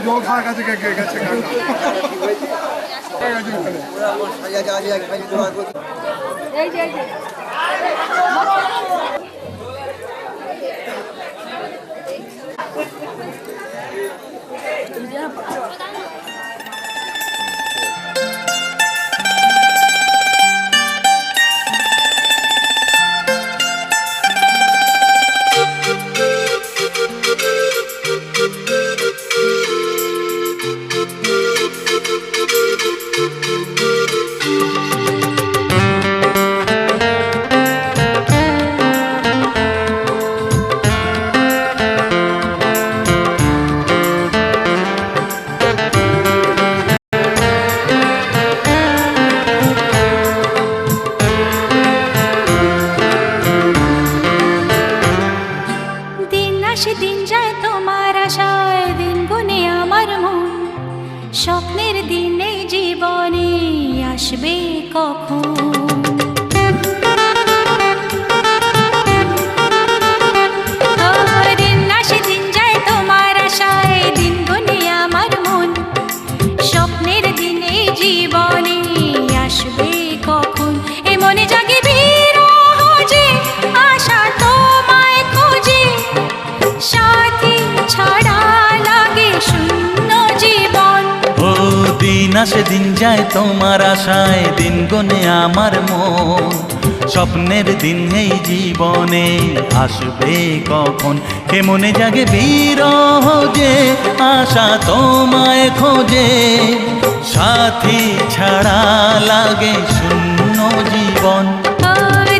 জল খাওয়ার কাছে গেছে দিন যায় তোমার আশায়, দিন গুনে আমার মন, স্বপ্নের দিনে জীবনে আসবে কখন? দিন আসে দিন যায় তোমার আশায়, দিন গুনে আমার মন, স্বপ্নের দিনে জীবনে আসবে কখন? এ মনে জাগে বিরহ যে আশা তোমায় খোঁজে, সাথী ছাড়া লাগে শূন্য জীবন। ও দিন আসে দিন যায় তোমার আশায়, দিন গনে আমার মন, স্বপ্নের দিন এই জীবনে আসবে কখন? কে মনে জাগে বিরহ যে আশা তোমায় খোঁজে, সাথী ছাড়া লাগে শূন্য জীবন।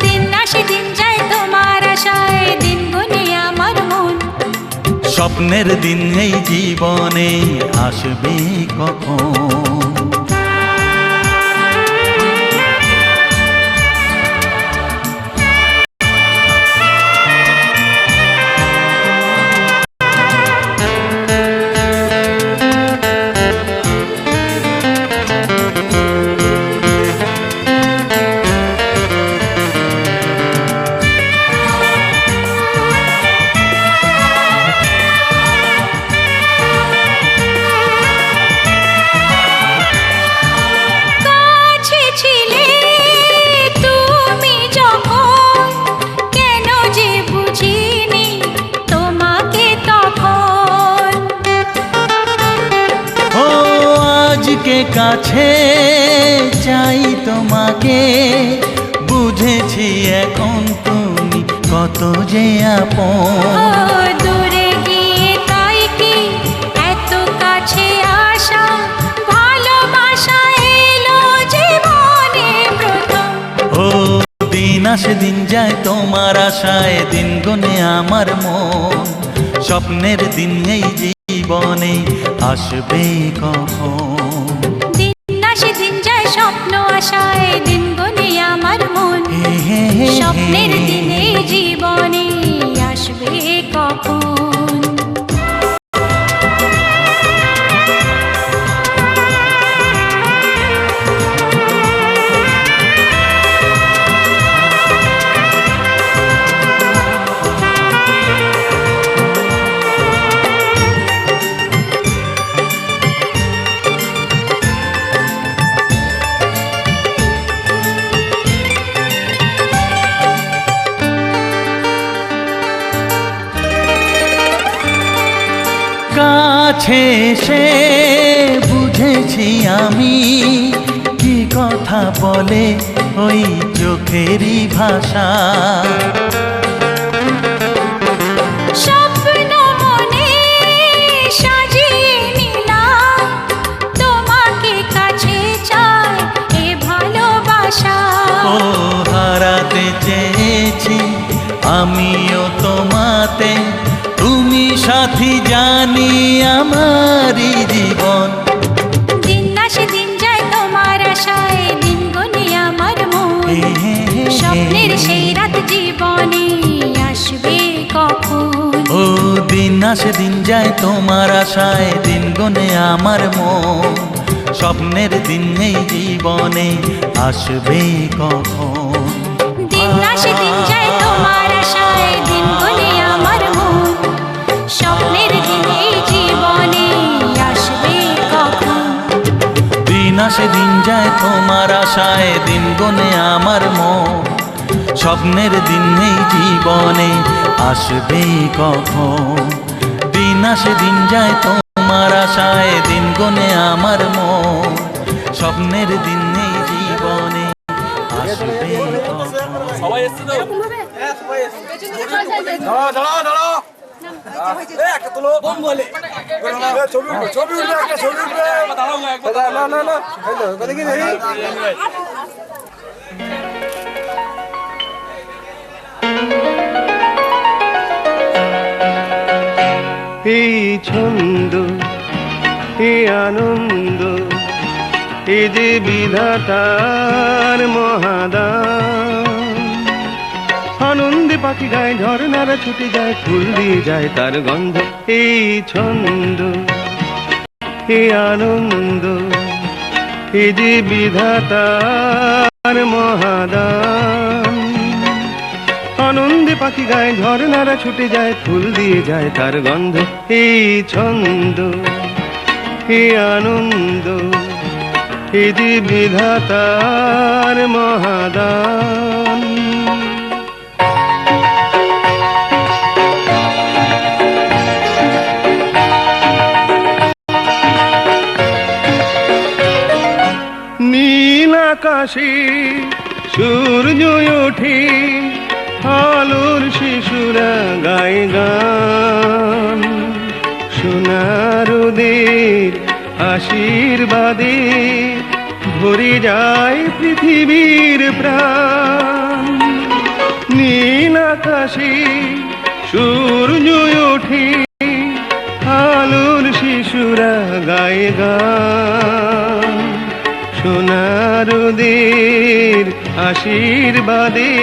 দিন আসে দিন যায় তোমার আশায়, দিন গুনে আমার মন, স্বপ্নের দিন এই জীবনে আসবে কখন? কাছে চাই তোমাকে, বুঝেছি এখন তুমি কত যে আপন। দূরে গিয়ে তাই কি এত কাছে আসা, ভালোবাসা এলো জীবনে প্রথম। ও দিন আসে দিন যায় তোমার আশায়, দিন গনে আমার মন, স্বপ্নের দিন এই জীবনে আসবে কখন? দিন যায় স্বপ্ন আশায়, দিন গুনে আমার মন, স্বপ্নের দিনে জীবনে আসবে কখন? কাছে এসে বুঝেছি আমি কি কথা বলে ওই চোখেরই ভাষা। স্বপ্ন মনে সাজিয়ে নিলাম, তোমাকে কাছে চাই এ ভালোবাসা। ও হারাতে চেয়েছি আমিও তোমাতে, তুমি সাথী জানি আমারই জীবন। দিন আসে দিন যায় তোমার আশায়, দিন গুনে আমার মন, স্বপ্নের সেই রাত জীবনে আসবে কখন? ও দিন আসে দিন যায় তোমার আশায়, দিন গনে আমার মন, স্বপ্নের দিন এই জীবনে আসবে কখন? দিন আসে দিন যায় তোমার আশায়, দিন গুনে আমার মন, স্বপ্নের দিন এই জীবনে আসে দিন যায় তোমার আশায়, দিন গনে আমার মন। স্বপ্নের দিন নেই জীবনে, আসবে কখন? দিন আসে দিন যায় তোমার আশায়, দিন গনে আমার মন। স্বপ্নের দিন নেই জীবনে, আসবে কখন? সবাই এসছে তো? হ্যাঁ, সবাই এসছে। দাঁড়াও। একটা তুলো। বোন বলে। ছবি উঠবে, একটা ছবি উঠবে। না। দেখি। এই ছন্দ, এই আনন্দ, এই যে বিধাতার মহাদান। আনন্দে পাখি গায়, ঝর্ণারা ছুটে যায়, ফুল দিয়ে যায় তার গন্ধ। এই ছন্দ, এই আনন্দ, এই যে বিধাতার মহাদান। আনন্দে পাখি গায়, ঝর্ণারা ছুটে যায়, ফুল দিয়ে যায় তার গন্ধ। এই ছন্দ, এই আনন্দ, এই যে বিধাতার মহাদান। নীল আকাশে সূর্য ওঠে, আলোর শিশুরা গায় গান। সোনার ওদের আশীর্বাদে ভরে যায় পৃথিবীর প্রাণ। নীল আকাশে সূর্য ওঠে, আলোর শিশুরা গায় গান। সোনার ওদের আশীর্বাদে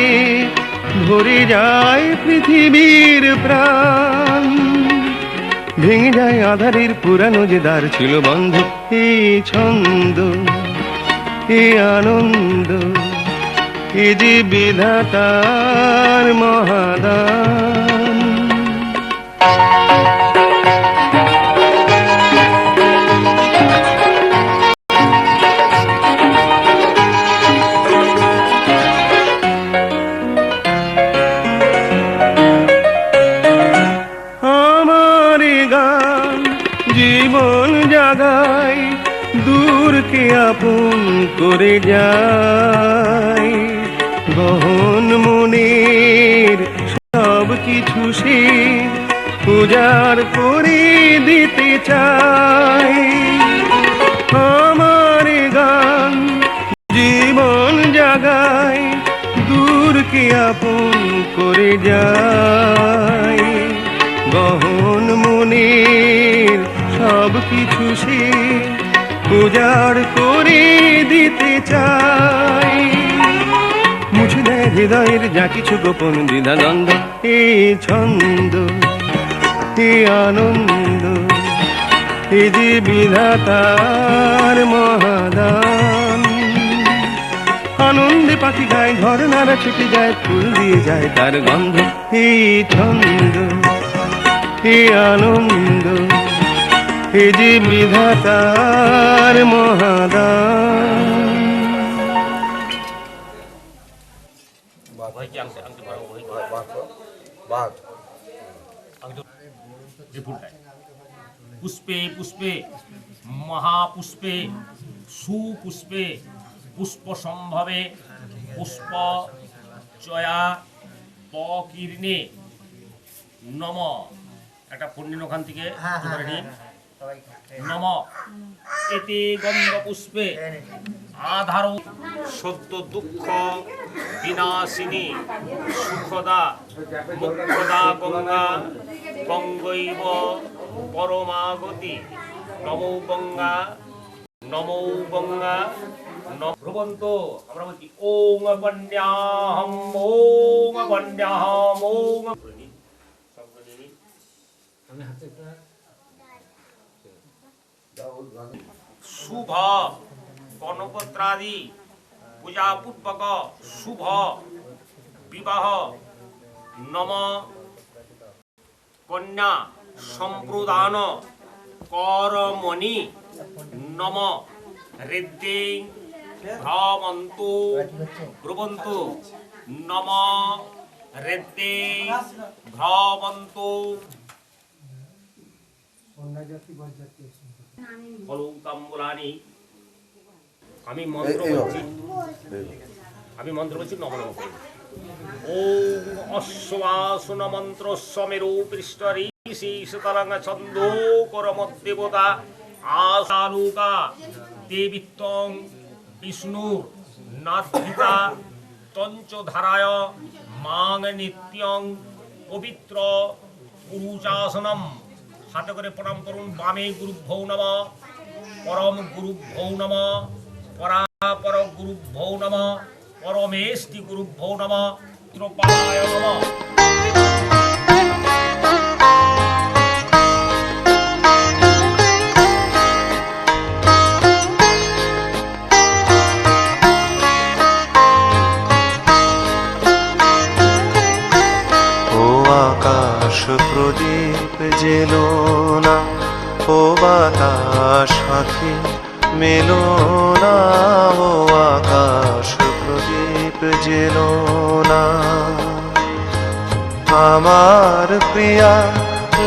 ভরে যায় পৃথিবীর প্রাণ। ভেঙে যায় আধারের পুরানো যে দ্বার ছিল বন্ধ। এই ছন্দ, এই আনন্দ, এই যে বিধাতার মহাদান। জীবন জাগায়, দূরকে আপন করে যায়। গহন মনের সব কিছু সে উজাড় করে দিতে চায়। আমার গান জীবন জাগায়, দূরকে আপন করে যায়। গহন মনের সব কিছু সে উজাড় করে দিতে চায়। মুছে দেয় হৃদয়ের যা কিছু গোপন দ্বিধাদ্বন্দ্ব। এই ছন্দ, এই আনন্দ, এই যে বিধাতার মহাদান। আনন্দে পাখি গায়, ঝর্ণারা ছুটে যায়, ফুল দিয়ে যায় তার গন্ধ। এই ছন্দ, এই আনন্দ, এই যে বিধাতার মহাদান। পুষ্পে পুষ্পে মহাপুষ্পে সুপুষ্পে পুষ্প সম্ভবে পুষ্প চয়া পকীর্ণে নম। একটা পূর্ণিন ওখান থেকে নম এতে গন্ধ পুষ্পে আধার সত্য দুঃখ বিনাশিনী সুখদা মুখ্যদা গঙ্গা গঙ্গৈব পরমাগতি নমো গঙ্গা নমো গঙ্গা। ভ্রবন্ত আমরা বলছি ওং বন্যাহম ওং বন্যাহম ওং। শুভ গণপত্রাদি পূজা পূর্বক শুভ বিবাহ নম কন্যা সম্প্রদান করমণি নম হৃদ্যে ভ্রমন্তু ব্রুবন্তু নম হৃদ্যে ভ্রমন্তু ফলৌতাম্বুলানি। আমি মন্ত্র বলছি, নম নম। ওম অশ্বাসন মন্ত্রস্ব মেরু পৃষ্ঠরি শীর্ষতরঙ্গ ছন্দো করমদেবতা আশালুকা দেবিত্বং বিষ্ণুর নাদ্ধিতা তঞ্চধারায় মাং নিত্যং পবিত্র পুরুষাসনম। হাতে করে প্রণাম করুন। বামে গুরুভ্যৌ নমঃ, পরম গুরুভ্যৌ নমঃ, পরাপর গুরুভ্যৌ নমঃ, পরমেষ্টি গুরুভ্যৌ নমঃ, ত্রপায় নমঃ। আকাশ প্রদীপ জেলো না, ও বাতাস সাথী মেলো না, ও আকাশ প্রদীপ জেলো না। আমার প্রিয়া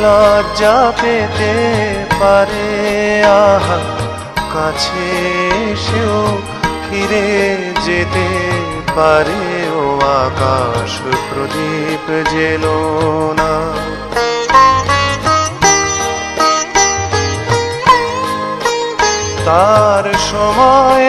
লজ্জা পেতে পারে, আহা কাছে এসেও ফিরে যেতে পারে, ও আকাশ প্রদীপ জেলো না। তার সময়